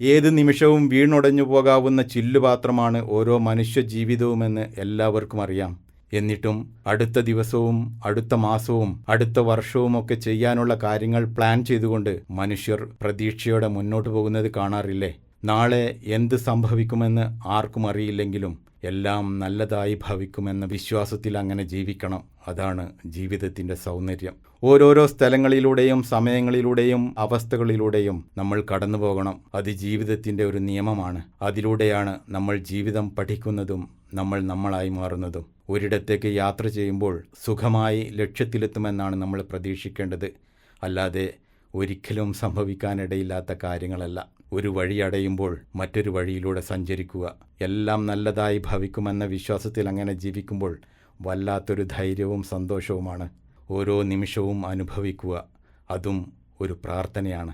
ഏത് നിമിഷവും വീണുടഞ്ഞു പോകാവുന്ന ചില്ലുപാത്രമാണ് ഓരോ മനുഷ്യ ജീവിതവുമെന്ന് എല്ലാവർക്കും അറിയാം. എന്നിട്ടും അടുത്ത ദിവസവും അടുത്ത മാസവും അടുത്ത വർഷവുമൊക്കെ ചെയ്യാനുള്ള കാര്യങ്ങൾ പ്ലാൻ ചെയ്തുകൊണ്ട് മനുഷ്യർ പ്രതീക്ഷയോടെ മുന്നോട്ട് പോകുന്നത് കാണാറില്ലേ? നാളെ എന്ത് സംഭവിക്കുമെന്ന് ആർക്കും അറിയില്ലെങ്കിലും എല്ലാം നല്ലതായി ഭവിക്കുമെന്ന വിശ്വാസത്തിൽ അങ്ങനെ ജീവിക്കണം. അതാണ് ജീവിതത്തിൻ്റെ സൗന്ദര്യം. ഓരോരോ സ്ഥലങ്ങളിലൂടെയും സമയങ്ങളിലൂടെയും അവസ്ഥകളിലൂടെയും നമ്മൾ കടന്നു പോകണം. അത് ജീവിതത്തിൻ്റെ ഒരു നിയമമാണ്. അതിലൂടെയാണ് നമ്മൾ ജീവിതം പഠിക്കുന്നതും നമ്മൾ നമ്മളായി മാറുന്നതും. ഒരിടത്തേക്ക് യാത്ര ചെയ്യുമ്പോൾ സുഖമായി ലക്ഷ്യത്തിലെത്തുമെന്നാണ് നമ്മൾ പ്രതീക്ഷിക്കേണ്ടത്. അല്ലാതെ ഒരിക്കലും സംഭവിക്കാനിടയില്ലാത്ത കാര്യങ്ങളല്ല. ഒരു വഴി അടയുമ്പോൾ മറ്റൊരു വഴിയിലൂടെ സഞ്ചരിക്കുക. എല്ലാം നല്ലതായി ഭവിക്കുമെന്ന വിശ്വാസത്തിൽ അങ്ങനെ ജീവിക്കുമ്പോൾ വല്ലാത്തൊരു ധൈര്യവും സന്തോഷവുമാണ്. ഓരോ നിമിഷവും അനുഭവിക്കുക. അതും ഒരു പ്രാർത്ഥനയാണ്.